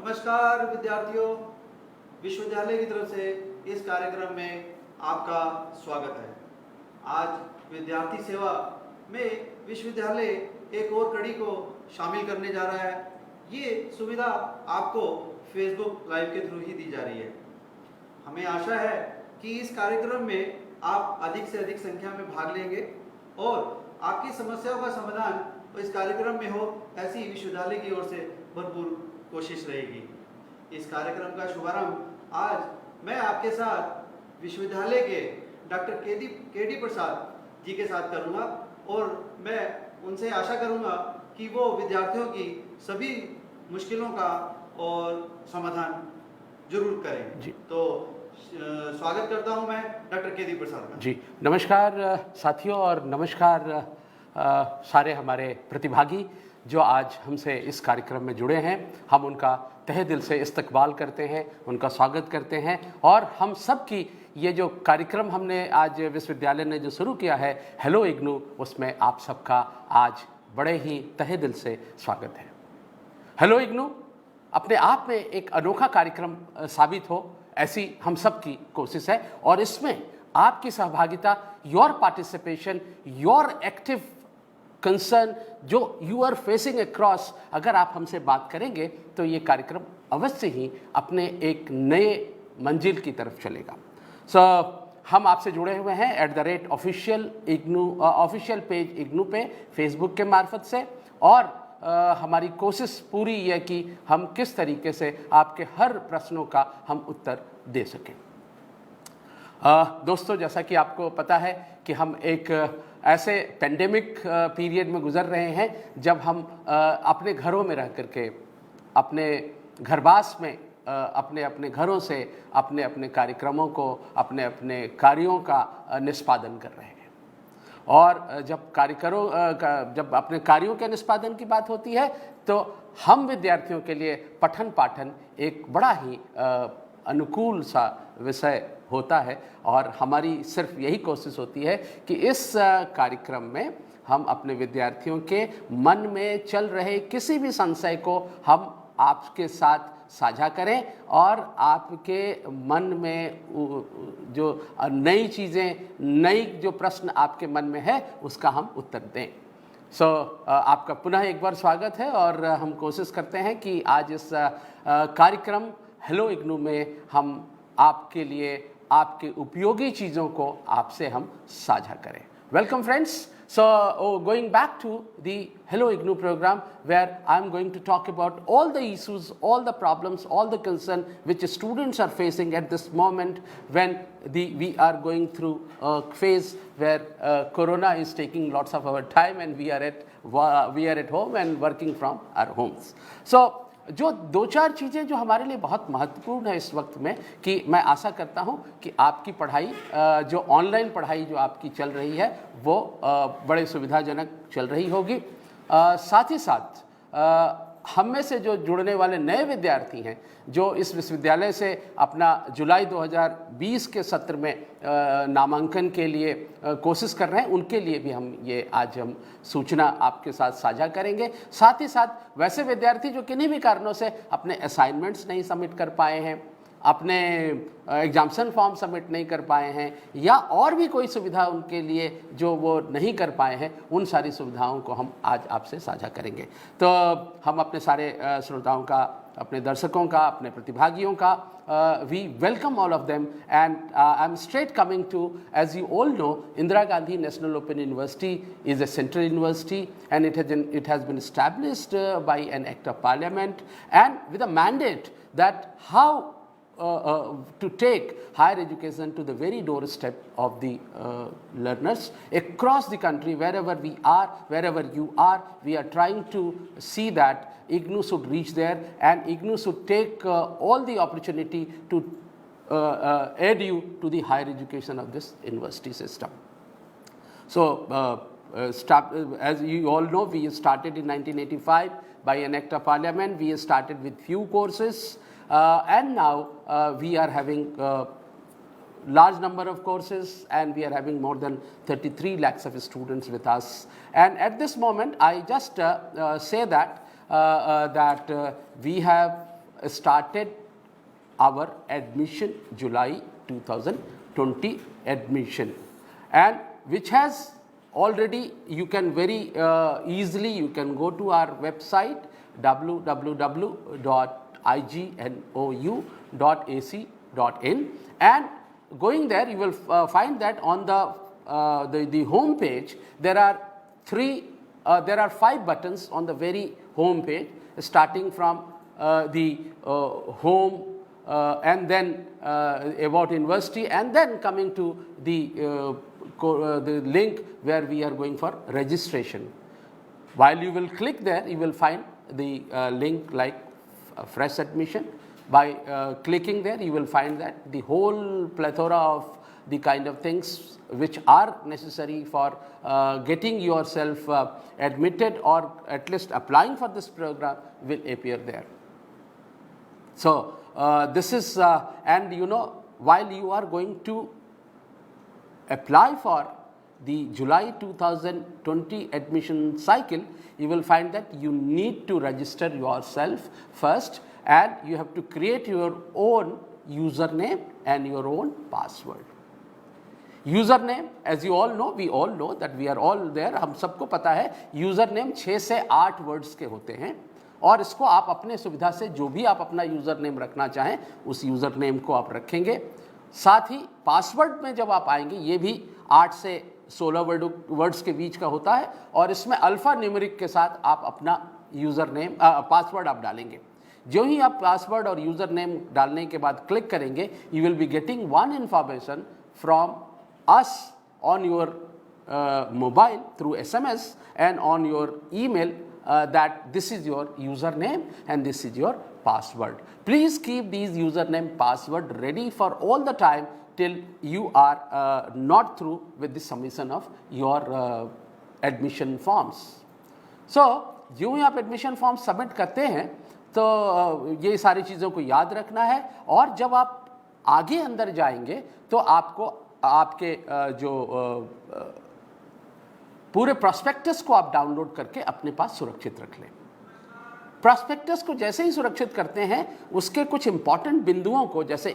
नमस्कार विद्यार्थियों, विश्वविद्यालय की तरफ से इस कार्यक्रम में आपका स्वागत है। आज विद्यार्थी सेवा में विश्वविद्यालय एक और कड़ी को शामिल करने जा रहा है। ये सुविधा आपको फेसबुक लाइव के थ्रू ही दी जा रही है। हमें आशा है कि इस कार्यक्रम में आप अधिक से अधिक संख्या में भाग लेंगे और आपकी समस्याओं का समाधान इस कार्यक्रम में हो, ऐसी विश्वविद्यालय की ओर से भरपूर कोशिश रहेगी। इस कार्यक्रम का शुभारंभ आज मैं आपके साथ विश्वविद्यालय के डॉक्टर के डी प्रसाद जी के साथ करूंगा और मैं उनसे आशा करूंगा कि वो विद्यार्थियों की सभी मुश्किलों का और समाधान जरूर करें। जी तो स्वागत करता हूं मैं डॉक्टर के डी प्रसाद का। जी नमस्कार साथियों और नमस्कार सारे हमारे प्रतिभागी जो आज हमसे इस कार्यक्रम में जुड़े हैं। हम उनका तहे दिल से इस्तकबाल करते हैं, उनका स्वागत करते हैं और हम सब की ये जो कार्यक्रम हमने आज विश्वविद्यालय ने जो शुरू किया है हेलो इग्नू, उसमें आप सबका आज बड़े ही तहे दिल से स्वागत है। हेलो इग्नू अपने आप में एक अनोखा कार्यक्रम साबित हो, ऐसी हम सब की कोशिश है और इसमें आपकी सहभागिता, your participation, your active concern जो यू आर फेसिंग अक्रॉस, अगर आप हमसे बात करेंगे तो ये कार्यक्रम अवश्य ही अपने एक नए मंजिल की तरफ चलेगा। हम आपसे जुड़े हुए हैं ऑफिशियल पेज इग्नू पे फेसबुक के मार्फत से और हमारी कोशिश पूरी है कि हम किस तरीके से आपके हर प्रश्नों का हम उत्तर दे सकें। दोस्तों, जैसा कि आपको पता है कि हम एक ऐसे पेंडेमिक पीरियड में गुजर रहे हैं जब हम अपने घरों में रह करके, अपने घरवास में, अपने घरों से अपने कार्यक्रमों को, अपने कार्यों का निष्पादन कर रहे हैं। और जब अपने कार्यों के निष्पादन की बात होती है तो हम विद्यार्थियों के लिए पठन पाठन एक बड़ा ही अनुकूल सा विषय होता है और हमारी सिर्फ यही कोशिश होती है कि इस कार्यक्रम में हम अपने विद्यार्थियों के मन में चल रहे किसी भी संशय को हम आपके साथ साझा करें और आपके मन में जो नई चीज़ें, नई जो प्रश्न आपके मन में है उसका हम उत्तर दें। आपका पुनः एक बार स्वागत है और हम कोशिश करते हैं कि आज इस कार्यक्रम हेलो इग्नू में हम आपके लिए आपके उपयोगी चीज़ों को आपसे हम साझा करें। Welcome friends. Going back to the Hello IGNU program, where I'm going to talk about all the issues, all the problems, all the concern which students are facing at this moment when we are going through a phase where Corona is taking lots of our time and we are at home and working from our homes. So जो दो चार चीज़ें जो हमारे लिए बहुत महत्वपूर्ण है इस वक्त में, कि मैं आशा करता हूं कि आपकी पढ़ाई, जो ऑनलाइन पढ़ाई जो आपकी चल रही है वो बड़े सुविधाजनक चल रही होगी। साथ ही साथ हम में से जो जुड़ने वाले नए विद्यार्थी हैं जो इस विश्वविद्यालय से अपना जुलाई 2020 के सत्र में नामांकन के लिए कोशिश कर रहे हैं, उनके लिए भी आज हम सूचना आपके साथ साझा करेंगे। साथ ही साथ वैसे विद्यार्थी जो किन्हीं भी कारणों से अपने असाइनमेंट्स नहीं सबमिट कर पाए हैं, अपने एग्जाम्शन फॉर्म सबमिट नहीं कर पाए हैं या और भी कोई सुविधा उनके लिए जो वो नहीं कर पाए हैं, उन सारी सुविधाओं को हम आज आपसे साझा करेंगे। तो हम अपने सारे श्रोताओं का, अपने दर्शकों का, अपने प्रतिभागियों का we welcome all of them and I'm straight coming to, as you all know, Indira Gandhi National Open University is a central university and it has been established by an act of parliament and with a mandate that how to take higher education to the very doorstep of the learners across the country, wherever we are, wherever you are. We are trying to see that IGNU should reach there and IGNU should take all the opportunity to aid you to the higher education of this university system. So as you all know, we started in 1985 by an act of parliament. We started with few courses. And now we are having large number of courses and we are having more than 33 lakhs of students with us. And at this moment, I just say that we have started our admission, July 2020 admission, and which has already, you can very easily, you can go to our website www.ignou.ac.in, and going there you will find that on the home page there are 5 buttons on the very home page, starting from the home, and then about university, and then coming to the link where we are going for registration. While you will click there, you will find the link like fresh admission. By clicking there, you will find that the whole plethora of the kind of things which are necessary for getting yourself admitted or at least applying for this program will appear there. So this is and you know, while you are going to apply for the July 2020 admission cycle, you will find that you need to register yourself first, and you have to create your own username and your own password. Username, as you all know, we all know that we are all there, हम सबको पता है username 6 से 8 words के होते हैं, और इसको आप अपने सुविधा से जो भी आप अपना यूज़र नेम रखना चाहें उस यूज़र नेम को आप रखेंगे। साथ ही पासवर्ड में जब आप आएंगे, ये भी 8 से 16 वर्ड्स के बीच का होता है, और इसमें अल्फ़ा न्यूमेरिक के साथ आप अपना यूज़र नेम पासवर्ड आप डालेंगे। जो ही आप पासवर्ड और यूज़र नेम डालने के बाद क्लिक करेंगे, you will be getting one information from us on your mobile through SMS and on your email that this is your username and this is your password. Please keep these username password ready for all the time till you are not through with the submission of your admission forms. So जो ही आप admission form submit करते हैं तो ये सारी चीज़ों को याद रखना है, और जब आप आगे अंदर जाएंगे तो आपको आपके जो पूरे प्रॉस्पेक्टस को आप डाउनलोड करके अपने पास सुरक्षित रख लें। प्रॉस्पेक्टस को जैसे ही सुरक्षित करते हैं, उसके कुछ इंपॉर्टेंट बिंदुओं को, जैसे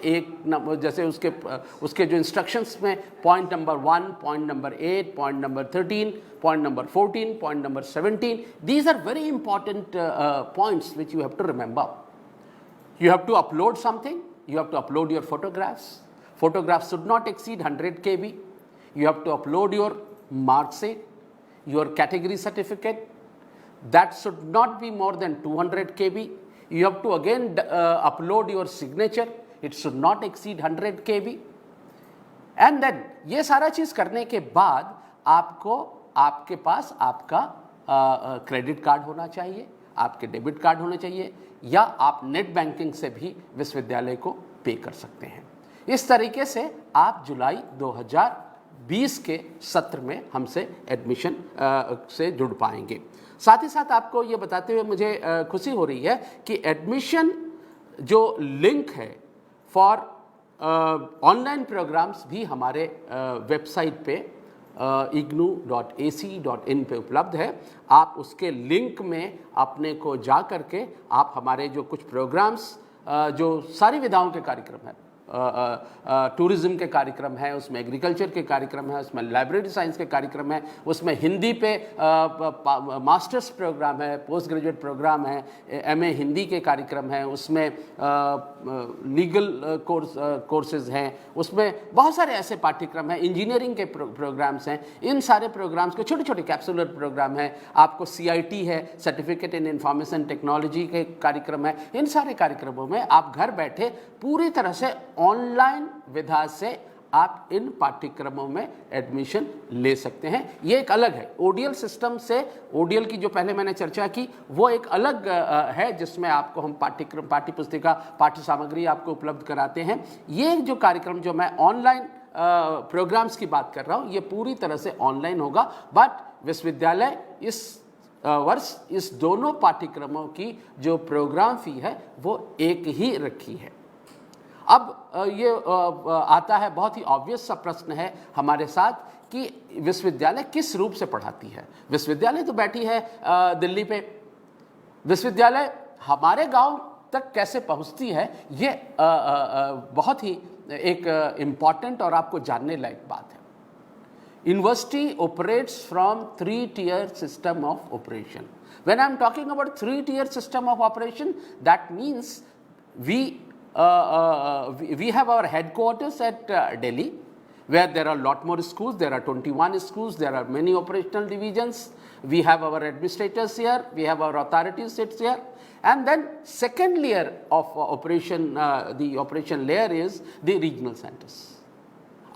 उसके जो इंस्ट्रक्शंस में point number 1, point number 8, point number 13, point number 14, point number 17, these are very important points which you have to remember. You have to upload something, you have to upload your photographs. Photographs should not exceed 100 KB. You have to upload your marksheet, your category certificate. That should not be more than 200 KB. You have to again upload your signature. It should not exceed 100 KB. And then ये सारा चीज़ करने के बाद आपको आपके पास आपका credit card होना चाहिए, आपके डेबिट कार्ड होने चाहिए, या आप नेट बैंकिंग से भी विश्वविद्यालय को पे कर सकते हैं। इस तरीके से आप जुलाई 2020 के सत्र में हमसे एडमिशन से जुड़ पाएंगे। साथ ही साथ आपको ये बताते हुए मुझे खुशी हो रही है कि एडमिशन जो लिंक है फॉर ऑनलाइन प्रोग्राम्स भी हमारे वेबसाइट पे ignou.ac.in पे उपलब्ध है। आप उसके लिंक में अपने को जा करके आप हमारे जो कुछ प्रोग्राम्स, जो सारी विधाओं के कार्यक्रम हैं, टूरिज़्म के कार्यक्रम है, उसमें एग्रीकल्चर के कार्यक्रम है, उसमें लाइब्रेरी साइंस के कार्यक्रम है, उसमें हिंदी पे मास्टर्स प्रोग्राम है, पोस्ट ग्रेजुएट प्रोग्राम है, एमए हिंदी के कार्यक्रम है, उसमें लीगल कोर्सेज हैं, उसमें बहुत सारे ऐसे पाठ्यक्रम हैं, इंजीनियरिंग के प्रोग्राम्स हैं। इन सारे प्रोग्राम्स के छोटे छोटे कैप्सुलर प्रोग्राम हैं। आपको CIT है, सर्टिफिकेट इन इंफॉर्मेशन टेक्नोलॉजी के कार्यक्रम है। इन सारे कार्यक्रमों में आप घर बैठे पूरी तरह से ऑनलाइन विधा से आप इन पाठ्यक्रमों में एडमिशन ले सकते हैं। ये एक अलग है ओडीएल सिस्टम से। ओडीएल की जो पहले मैंने चर्चा की वो एक अलग है, जिसमें आपको हम पाठ्यक्रम, पाठ्य पुस्तिका, पाठ्य सामग्री आपको उपलब्ध कराते हैं। ये जो कार्यक्रम जो मैं ऑनलाइन प्रोग्राम्स की बात कर रहा हूँ, ये पूरी तरह से ऑनलाइन होगा, बट विश्वविद्यालय इस वर्ष इस दोनों पाठ्यक्रमों की जो प्रोग्राम फी है वो एक ही रखी है। अब ये आता है बहुत ही ऑब्वियस सा प्रश्न है हमारे साथ कि विश्वविद्यालय किस रूप से पढ़ाती है। विश्वविद्यालय तो बैठी है दिल्ली पे, विश्वविद्यालय हमारे गांव तक कैसे पहुंचती है, ये बहुत ही एक इम्पॉर्टेंट और आपको जानने लायक बात है। University operates from 3-tier system of operation. When I'm talking about 3-tier system of operation, that means we have our headquarters at Delhi, where there are a lot more schools. There are 21 schools. There are many operational divisions. We have our administrators here. We have our authorities sits here. And then second layer of operation, the operation layer is the regional centers.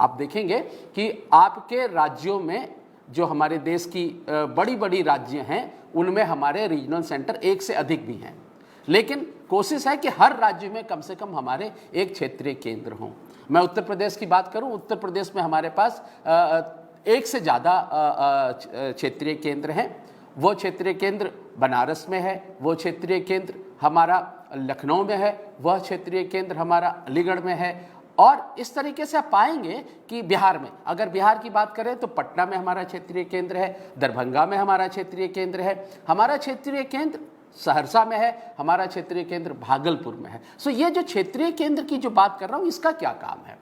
आप देखेंगे कि आपके राज्यों में जो हमारे देश की बड़ी बड़ी राज्य हैं, उनमें हमारे रीजनल सेंटर एक से अधिक भी हैं, लेकिन कोशिश है कि हर राज्य में कम से कम हमारे एक क्षेत्रीय केंद्र हों। मैं उत्तर प्रदेश की बात करूं, उत्तर प्रदेश में हमारे पास एक से ज़्यादा क्षेत्रीय केंद्र हैं। वो क्षेत्रीय केंद्र बनारस में है, वो क्षेत्रीय केंद्र हमारा लखनऊ में है, वह क्षेत्रीय केंद्र हमारा अलीगढ़ में है। और इस तरीके से आप पाएंगे कि बिहार में, अगर बिहार की बात करें तो पटना में हमारा क्षेत्रीय केंद्र है, दरभंगा में हमारा क्षेत्रीय केंद्र है, हमारा क्षेत्रीय केंद्र सहरसा में है, हमारा क्षेत्रीय केंद्र भागलपुर में है। सो ये जो क्षेत्रीय केंद्र की जो बात कर रहा हूँ, इसका क्या काम है?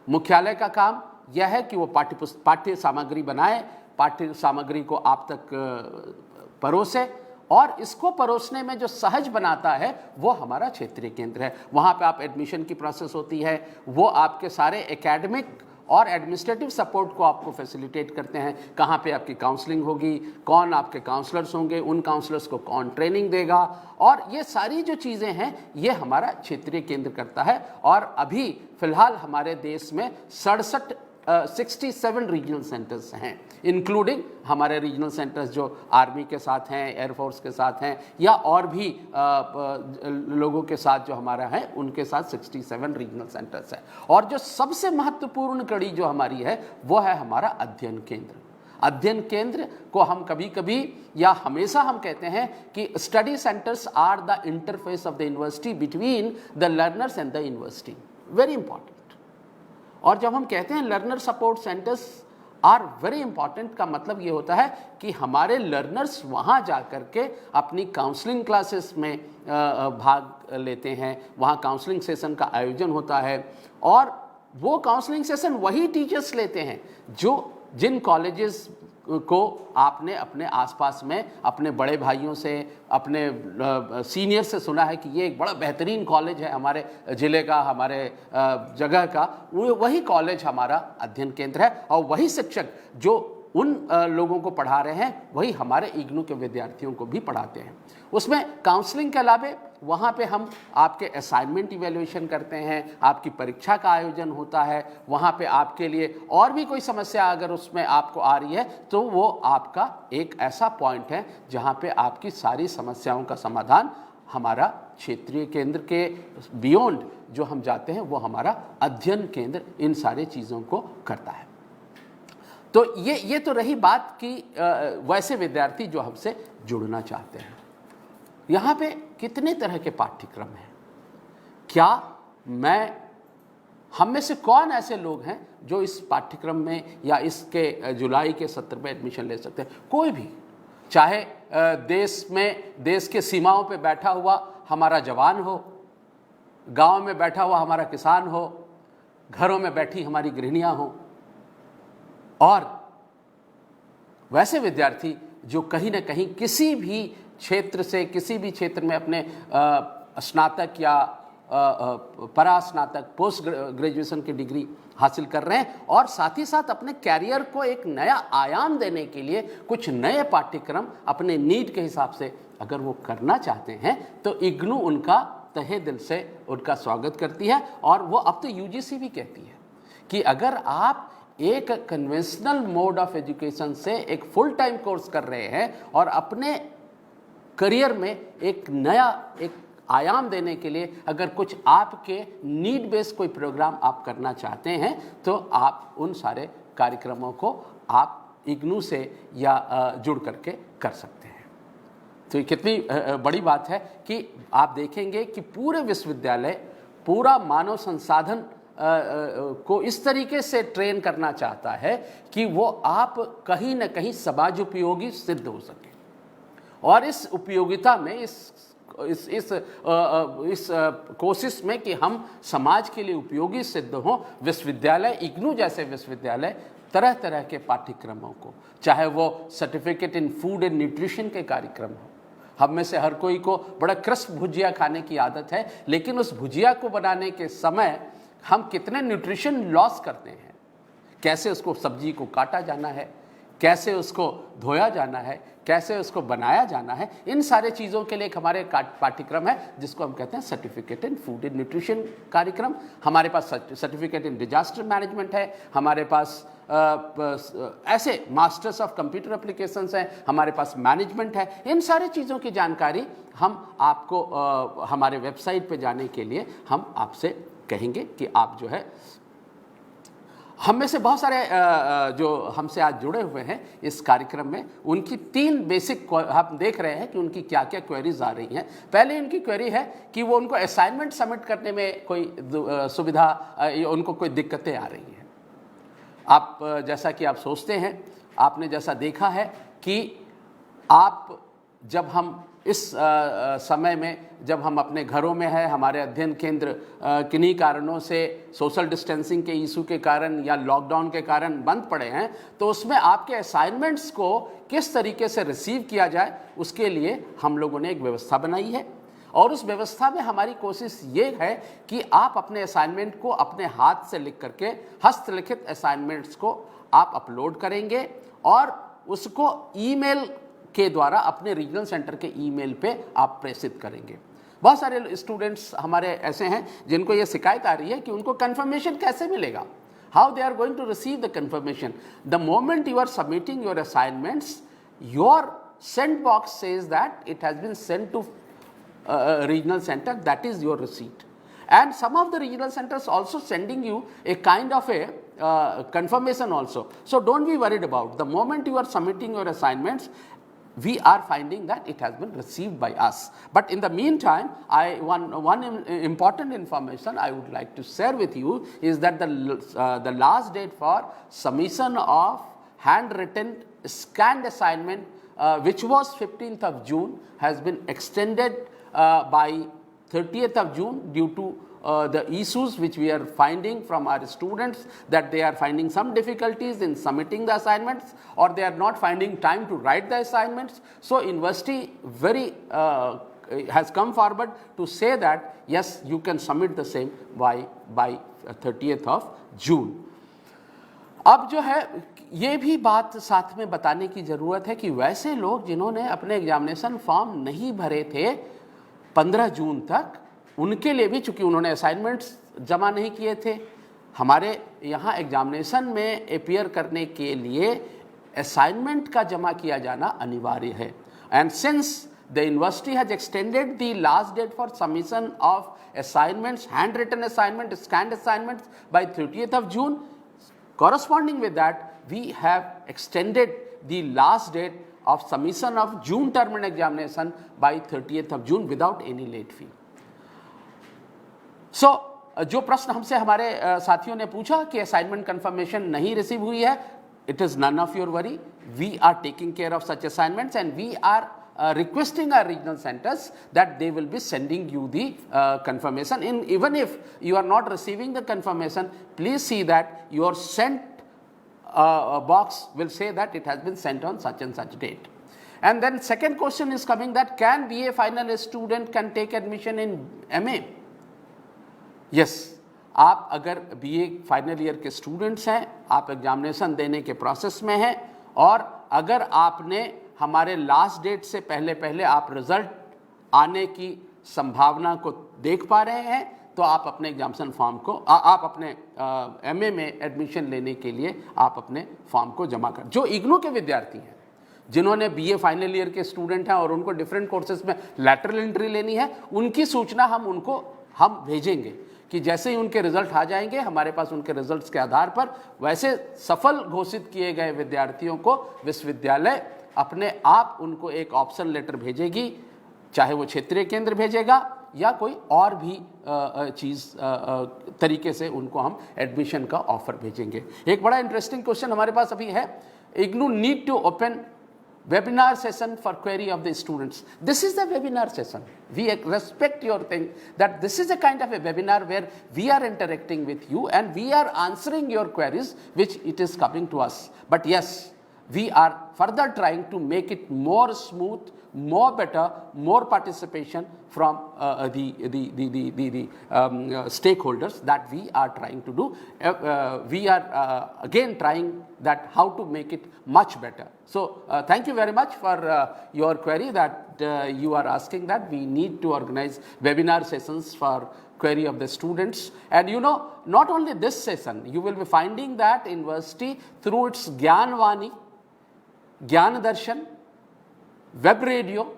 मुख्यालय का काम यह है कि वो पाठ्य सामग्री बनाए, पाठ्य सामग्री को आप तक परोसे, और इसको परोसने में जो सहज बनाता है वो हमारा क्षेत्रीय केंद्र है। वहाँ पे आप एडमिशन की प्रोसेस होती है, वो आपके सारे एकेडमिक और एडमिनिस्ट्रेटिव सपोर्ट को आपको फैसिलिटेट करते हैं। कहाँ पे आपकी काउंसलिंग होगी, कौन आपके काउंसलर्स होंगे, उन काउंसलर्स को कौन ट्रेनिंग देगा, और ये सारी जो चीज़ें हैं ये हमारा क्षेत्रीय केंद्र करता है। और अभी फ़िलहाल हमारे देश में 67 रीजनल सेंटर्स हैं, इंक्लूडिंग हमारे रीजनल सेंटर्स जो आर्मी के साथ हैं, एयरफोर्स के साथ हैं, या और भी लोगों के साथ जो हमारा है, उनके साथ 67 रीजनल सेंटर्स हैं। और जो सबसे महत्वपूर्ण कड़ी जो हमारी है वो है हमारा अध्ययन केंद्र। अध्ययन केंद्र को हम कभी कभी या हमेशा हम कहते हैं कि study centres are the interface of the university between the learners and the university. Very important. और जब हम कहते हैं learner support centres are very important, का मतलब ये होता है कि हमारे लर्नर्स वहाँ जा कर के अपनी काउंसलिंग क्लासेस में भाग लेते हैं, वहाँ काउंसलिंग सेशन का आयोजन होता है, और वो काउंसलिंग सेशन वही टीचर्स लेते हैं जिन कॉलेजेस को आपने अपने आसपास में अपने बड़े भाइयों से, अपने सीनियर से सुना है कि ये एक बड़ा बेहतरीन कॉलेज है हमारे ज़िले का, हमारे जगह का, वही कॉलेज हमारा अध्ययन केंद्र है। और वही शिक्षक जो उन लोगों को पढ़ा रहे हैं वही हमारे इग्नू के विद्यार्थियों को भी पढ़ाते हैं। उसमें काउंसलिंग के अलावे वहाँ पे हम आपके असाइनमेंट इवैल्यूएशन करते हैं, आपकी परीक्षा का आयोजन होता है, वहाँ पे आपके लिए और भी कोई समस्या अगर उसमें आपको आ रही है तो वो आपका एक ऐसा पॉइंट है जहाँ पे आपकी सारी समस्याओं का समाधान हमारा क्षेत्रीय केंद्र के बियॉन्ड जो हम जाते हैं वो हमारा अध्ययन केंद्र इन सारी चीज़ों को करता है। तो ये तो रही बात कि वैसे विद्यार्थी जो हमसे जुड़ना चाहते हैं। यहाँ पे कितने तरह के पाठ्यक्रम हैं? क्या हम में से कौन ऐसे लोग हैं जो इस पाठ्यक्रम में या इसके जुलाई के सत्र में एडमिशन ले सकते हैं? कोई भी, चाहे देश के सीमाओं पे बैठा हुआ हमारा जवान हो, गांव में बैठा हुआ हमारा किसान हो, घरों में बैठी हमारी गृहिणियां हो, और वैसे विद्यार्थी जो कहीं ना कहीं किसी भी क्षेत्र में अपने स्नातक या परास्नातक पोस्ट ग्रेजुएशन की डिग्री हासिल कर रहे हैं, और साथ ही साथ अपने कैरियर को एक नया आयाम देने के लिए कुछ नए पाठ्यक्रम अपने नीड के हिसाब से अगर वो करना चाहते हैं तो इग्नू उनका तहे दिल से उनका स्वागत करती है। और वो अब तो यूजीसी भी कहती है कि अगर आप एक कन्वेंशनल मोड ऑफ एजुकेशन से एक फुल टाइम कोर्स कर रहे हैं और अपने करियर में एक नया एक आयाम देने के लिए अगर कुछ आपके नीड बेस्ड कोई प्रोग्राम आप करना चाहते हैं तो आप उन सारे कार्यक्रमों को आप इग्नू से या जुड़ करके कर सकते हैं। तो ये कितनी बड़ी बात है कि आप देखेंगे कि पूरे विश्वविद्यालय, पूरा मानव संसाधन को इस तरीके से ट्रेन करना चाहता है कि वो आप कहीं ना कहीं समाज उपयोगी सिद्ध हो सके। और इस उपयोगिता में, इस इस कोशिश में कि हम समाज के लिए उपयोगी सिद्ध हों, विश्वविद्यालय, इग्नू जैसे विश्वविद्यालय तरह तरह के पाठ्यक्रमों को, चाहे वो certificate in food and nutrition के कार्यक्रम हो। हम में से हर कोई को बड़ा क्रिस्प भुजिया खाने की आदत है, लेकिन उस भुजिया को बनाने के समय हम कितने न्यूट्रिशन लॉस करते हैं, कैसे उसको सब्जी को काटा जाना है, कैसे उसको धोया जाना है, कैसे उसको बनाया जाना है, इन सारे चीज़ों के लिए एक हमारे पाठ्यक्रम है जिसको हम कहते हैं certificate in food and nutrition कार्यक्रम। हमारे पास सर्टिफिकेट इन डिजास्टर मैनेजमेंट है, हमारे पास ऐसे मास्टर्स ऑफ कंप्यूटर एप्लीकेशंस हैं, हमारे पास मैनेजमेंट है। इन सारी चीज़ों की जानकारी हम आपको हमारे वेबसाइट पे जाने के लिए हम आपसे कहेंगे कि आप जो है, हम में से बहुत सारे जो हमसे आज जुड़े हुए हैं इस कार्यक्रम में, उनकी 3 बेसिक हम देख रहे हैं कि उनकी क्या क्या क्वेरीज आ रही हैं। पहले उनकी क्वेरी है कि वो उनको असाइनमेंट सबमिट करने में कोई सुविधा, उनको कोई दिक्कतें आ रही हैं। आप जैसा कि आप सोचते हैं, आपने जैसा देखा है कि आप जब हम इस समय में जब हम अपने घरों में हैं, हमारे अध्ययन केंद्र किन्हीं कारणों से सोशल डिस्टेंसिंग के इशू के कारण या लॉकडाउन के कारण बंद पड़े हैं, तो उसमें आपके असाइनमेंट्स को किस तरीके से रिसीव किया जाए, उसके लिए हम लोगों ने एक व्यवस्था बनाई है। और उस व्यवस्था में हमारी कोशिश ये है कि आप अपने असाइनमेंट को अपने हाथ से लिख करके, हस्तलिखित असाइनमेंट्स को आप अपलोड करेंगे और उसको ईमेल के द्वारा अपने रीजनल सेंटर के ईमेल पे आप प्रेषित करेंगे। बहुत सारे स्टूडेंट्स हमारे ऐसे हैं जिनको ये शिकायत आ रही है कि उनको कंफर्मेशन कैसे मिलेगा, how they are going to receive the confirmation. The moment you are submitting your assignments, your send box says that it has been sent to regional center, that is your receipt. And some of the regional centers also sending you a kind of a confirmation also. So don't be worried about. The moment you are submitting your assignments, we are finding that it has been received by us. But in the meantime, one important information I would like to share with you is that the last date for submission of handwritten scanned assignment, which was 15th of June, has been extended by 30th of June due to the issues which we are finding from our students, that they are finding some difficulties in submitting the assignments, or they are not finding time to write the assignments. So university has come forward to say that yes, you can submit the same by 30th of June. अब जो है ये भी बात साथ में बताने की ज़रूरत है कि वैसे लोग जिन्होंने अपने एग्जामिनेशन फॉर्म नहीं भरे थे 15 जून तक, उनके लिए भी, चूंकि उन्होंने असाइनमेंट्स जमा नहीं किए थे, हमारे यहाँ एग्जामिनेशन में अपीयर करने के लिए असाइनमेंट का जमा किया जाना अनिवार्य है. And since the university has extended the last date for submission of assignments, handwritten assignment, scanned assignments by 30th of June, corresponding with that we have extended the last date of submission of June term and examination by 30th of June without any late fee. So जो प्रश्न हमसे हमारे साथियों ने पूछा कि assignment confirmation नहीं receive हुई है, it is none of your worry. We are taking care of such assignments and we are requesting our regional centers that they will be sending you the confirmation. Even if you are not receiving the confirmation, please see that your sent box will say that it has been sent on such and such date. And then second question is coming that can BA final student can take admission in MA? Yes, आप अगर BA final year के students हैं, आप examination देने के process में हैं और अगर आपने हमारे लास्ट डेट से पहले आप रिजल्ट आने की संभावना को देख पा रहे हैं, तो आप अपने एग्जामिनेशन फॉर्म को आप अपने MA में एडमिशन लेने के लिए आप अपने फॉर्म को जमा कर. जो इग्नू के विद्यार्थी हैं, जिन्होंने BA फाइनल ईयर के स्टूडेंट हैं और उनको डिफरेंट कोर्सेज में लैटरल एंट्री लेनी है, उनकी सूचना हम भेजेंगे कि जैसे ही उनके रिजल्ट आ जाएंगे हमारे पास, उनके रिजल्ट्स के आधार पर वैसे सफल घोषित किए गए विद्यार्थियों को विश्वविद्यालय अपने आप उनको एक ऑप्शन लेटर भेजेगी, चाहे वो क्षेत्रीय केंद्र भेजेगा या कोई और भी तरीके से उनको हम एडमिशन का ऑफर भेजेंगे. एक बड़ा इंटरेस्टिंग क्वेश्चन हमारे पास अभी है, IGNOU need to open webinar session for query of the students. This is the webinar session. We respect your thing that this is a kind of a webinar where we are interacting with you and we are answering your queries which it is coming to us. But yes, we are further trying to make it more smooth, more better, more participation from the stakeholders that we are trying to do. We are again trying that how to make it much better. So thank you very much for your query that you are asking that we need to organize webinar sessions for query of the students. And you know, not only this session, you will be finding that university through its Gyanvani, Gyan Darshan, web radio,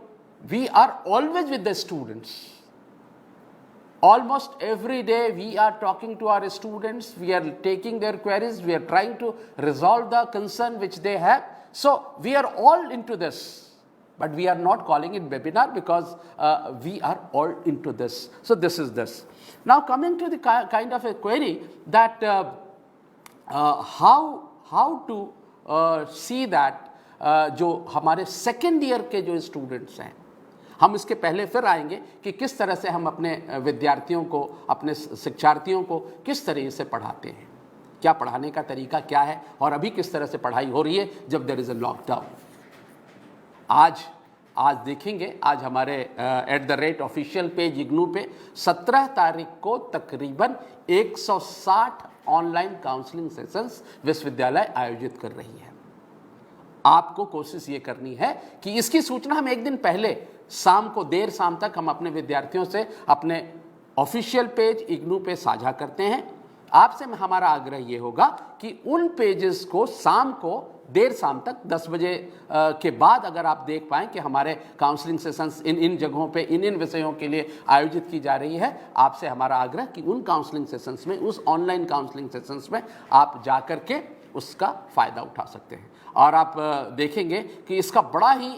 we are always with the students. Almost every day we are talking to our students, we are taking their queries, we are trying to resolve the concern which they have. So we are all into this, but we are not calling it webinar because we are all into this. So this is this. Now coming to the kind of a query that how to see that जो हमारे second year के जो students हैं, हम इसके पहले फिर आएंगे कि किस तरह से हम अपने विद्यार्थियों को, अपने शिक्षार्थियों को किस तरह से पढ़ाते हैं, क्या पढ़ाने का तरीका क्या है और अभी किस तरह से पढ़ाई हो रही है जब देयर इज़ अ लॉकडाउन। आज देखेंगे, आज हमारे @ ऑफिशियल पेज इग्नू पे 17 तारीख को तकरीबन 160 ऑनलाइन काउंसलिंग सेशंस विश्वविद्यालय आयोजित कर रही है। आपको कोशिश ये करनी है कि इसकी सूचना हम एक दिन पहले शाम को देर शाम तक हम अपने विद्यार्थियों से अपने ऑफिशियल पेज इग्नू पे साझा करते हैं। आपसे हमारा आग्रह ये होगा कि उन पेजेस को शाम को देर शाम तक 10 बजे के बाद अगर आप देख पाएँ कि हमारे काउंसलिंग सेशंस इन जगहों पे इन विषयों के लिए आयोजित की जा रही है, आपसे हमारा आग्रह कि उन काउंसलिंग सेशंस में, उस ऑनलाइन काउंसलिंग सेशंस में आप जा कर के उसका फ़ायदा उठा सकते हैं। और आप देखेंगे कि इसका बड़ा ही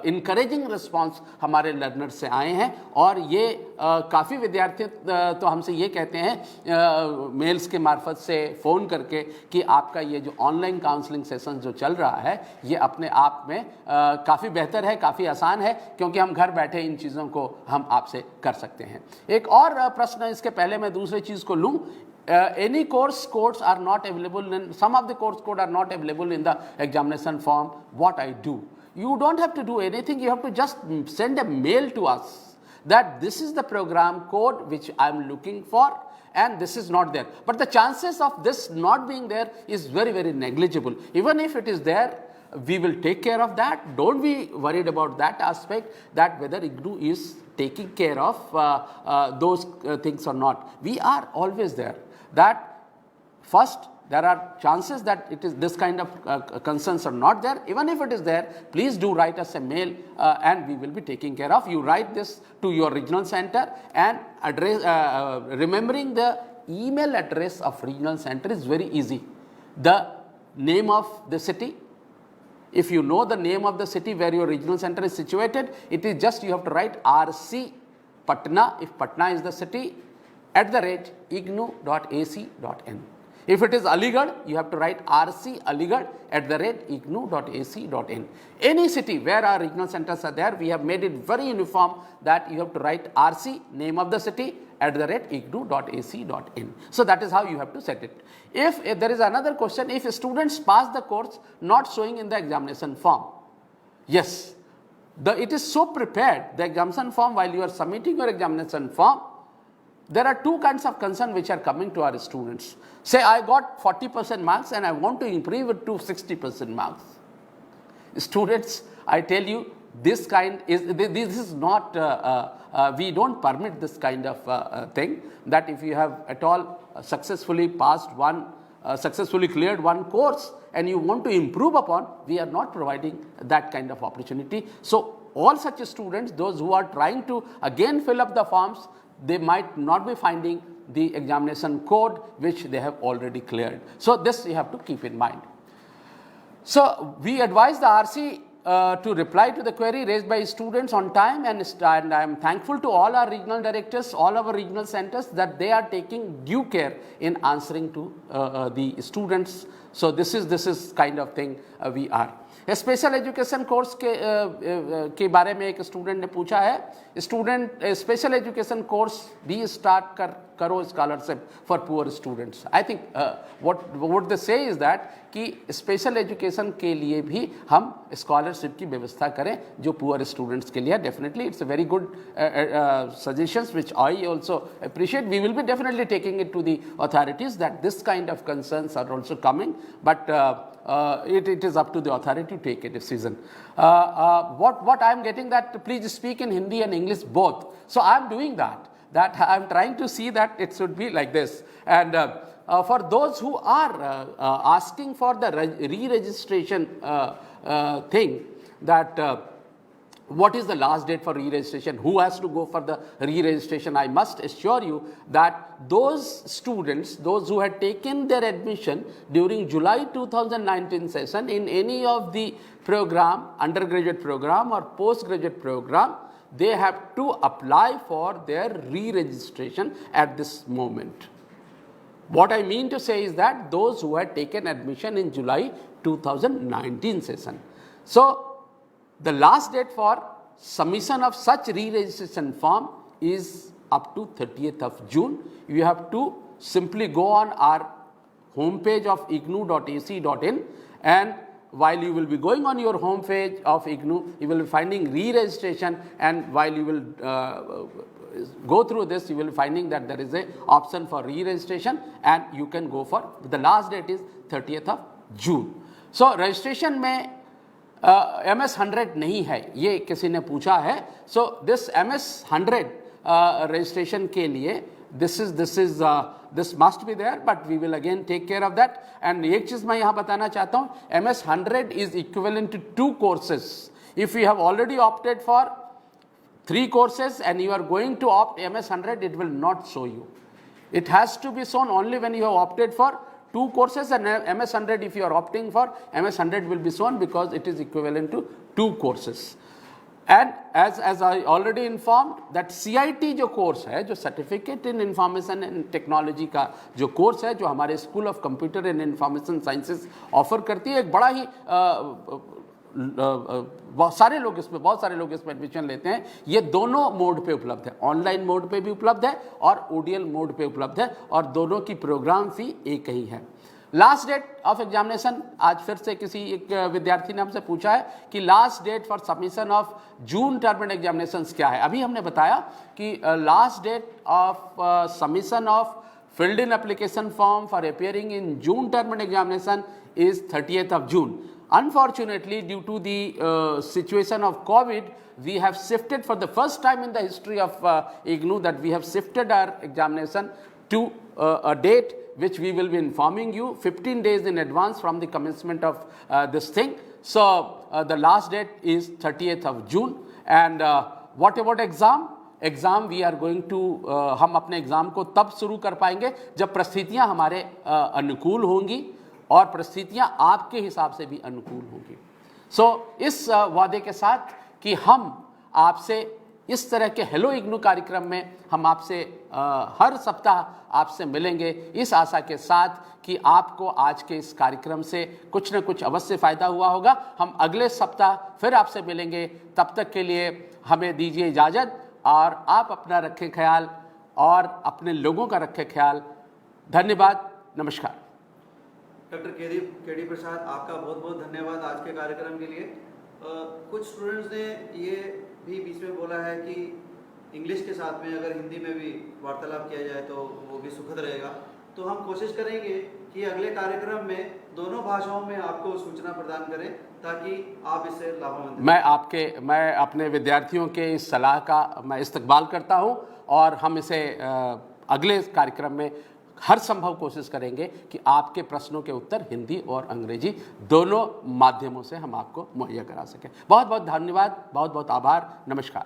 इनकरेजिंग रिस्पांस हमारे लर्नर से आए हैं और ये काफ़ी विद्यार्थी तो हमसे ये कहते हैं मेल्स के मार्फत से फ़ोन करके कि आपका ये जो ऑनलाइन काउंसलिंग सेशन जो चल रहा है ये अपने आप में काफ़ी बेहतर है, काफ़ी आसान है, क्योंकि हम घर बैठे इन चीज़ों को हम आपसे कर सकते हैं। एक और प्रश्न, इसके पहले मैं दूसरी चीज़ को लूँ। Any course codes are not available in, some of the course code are not available in the examination form. What I do? You don't have to do anything. You have to just send a mail to us that this is the program code which I am looking for and this is not there. But the chances of this not being there is very, very negligible. Even if it is there, we will take care of that. Don't be worried about that aspect, that whether IGNOU is taking care of those things or not. We are always there. That first, there are chances that it is this kind of concerns are not there. Even if it is there, please do write us a mail and we will be taking care of. You write this to your regional center and address, remembering the email address of regional center is very easy. The name of the city. If you know the name of the city where your regional center is situated, it is just you have to write RC Patna, if Patna is the city, @ignou.ac.in. If it is Aligarh, you have to write RC Aligarh @ignou.ac.in. Any city where our regional centers are there, we have made it very uniform that you have to write RC, name of the city, @ignou.ac.in. So that is how you have to set it. If there is another question, if students pass the course not showing in the examination form, yes, it is so prepared, the examination form, while you are submitting your examination form, there are two kinds of concern which are coming to our students. Say I got 40% marks and I want to improve it to 60% marks. Students, I tell you, this is not, we don't permit this kind of thing, that if you have at all successfully passed one, successfully cleared one course and you want to improve upon, we are not providing that kind of opportunity. So all such students, those who are trying to again fill up the forms, they might not be finding the examination code which they have already cleared. So this you have to keep in mind. So we advise the RC to reply to the query raised by students on time, and I am thankful to all our regional directors, all our regional centers, that they are taking due care in answering to the students. So this is kind of thing we are. Special education course के बारे में एक student ने पूछा है, student special education course भी start करो scholarship for poor students. I think what they से इज दैट कि स्पेशल एजुकेशन के लिए भी हम स्कॉलरशिप की व्यवस्था करें जो पुअर स्टूडेंट्स के लिए। Definitely it's a very good suggestions which I also appreciate. We will be definitely taking it to the authorities that this kind of concerns are also coming, but it is up to the authority to take a decision. What I am getting that please speak in Hindi and English both. So I am doing that. That I am trying to see that it should be like this. And for those who are asking for the re-registration thing, that what is the last date for re-registration, who has to go for the re-registration, I must assure you that those students, those who had taken their admission during July 2019 session in any of the program, undergraduate program or postgraduate program, they have to apply for their re-registration at this moment. What I mean to say is that those who had taken admission in July 2019 session. So the last date for submission of such re-registration form is up to 30th of June. You have to simply go on our homepage of ignou.ac.in, and while you will be going on your homepage of IGNOU, you will be finding re-registration, and while you will go through this, you will be finding that there is a option for re-registration and you can go for, the last date is 30th of June. So registration में MS100 नहीं है, ये किसी ने पूछा है. So this MS100 registration के लिए this must be there, but we will again take care of that. And एक चीज मैं यहाँ बताना चाहता हूँ, MS100 is equivalent to 2 courses. If you have already opted for 3 courses and you are going to opt MS100, it will not show you. It has to be shown only when you have opted for 2 courses, and MS100, if you are opting for MS100 will be shown because it is equivalent to 2 courses. And as I already informed that CIT जो course है, जो certificate in information and technology का जो course है, जो हमारे school of computer and information sciences offer करती है, एक बड़ा ही बहुत सारे लोग इसमें एडमिशन लेते हैं. ये दोनों मोड पे उपलब्ध है, ऑनलाइन मोड पे भी उपलब्ध है और ओडीएल मोड पे उपलब्ध है, और दोनों की प्रोग्राम फी एक ही है. लास्ट डेट ऑफ एग्जामिनेशन, आज फिर से किसी एक विद्यार्थी ने हमसे पूछा है कि last date for submission of June term end examination क्या है. अभी हमने बताया कि last date of submission of filled in application form for appearing in June term and examination is 30th of June. Unfortunately, due to the situation of COVID, we have shifted for the first time in the history of IGNOU that we have shifted our examination to a date which we will be informing you 15 days in advance from the commencement of this thing. So the last date is 30th of June. And what about exam? Exam we are going to, हम अपने exam को तब शुरू कर पाएंगे जब परिस्थितियां हमारे अनुकूल होंगी और परिस्थितियां आपके हिसाब से भी अनुकूल होंगी. सो इस वादे के साथ कि हम आपसे इस तरह के हेलो इग्नू कार्यक्रम में हम आपसे हर सप्ताह आपसे मिलेंगे, इस आशा के साथ कि आपको आज के इस कार्यक्रम से कुछ न कुछ अवश्य फ़ायदा हुआ होगा. हम अगले सप्ताह फिर आपसे मिलेंगे. तब तक के लिए हमें दीजिए इजाज़त, और आप अपना रखें ख्याल और अपने लोगों का रखें ख्याल. धन्यवाद, नमस्कार. डॉक्टर केडी प्रसाद, आपका बहुत बहुत धन्यवाद आज के कार्यक्रम के लिए. कुछ स्टूडेंट्स ने ये भी बीच में बोला है कि इंग्लिश के साथ में अगर हिंदी में भी वार्तालाप किया जाए तो वो भी सुखद रहेगा. तो हम कोशिश करेंगे कि अगले कार्यक्रम में दोनों भाषाओं में आपको सूचना प्रदान करें ताकि आप इससे लाभान्वित. मैं अपने विद्यार्थियों के इस सलाह का मैं इस्तकबाल करता हूं, और हम इसे अगले कार्यक्रम में हर संभव कोशिश करेंगे कि आपके प्रश्नों के उत्तर हिंदी और अंग्रेजी दोनों माध्यमों से हम आपको मुहैया करा सकें. बहुत बहुत धन्यवाद, बहुत बहुत आभार, नमस्कार.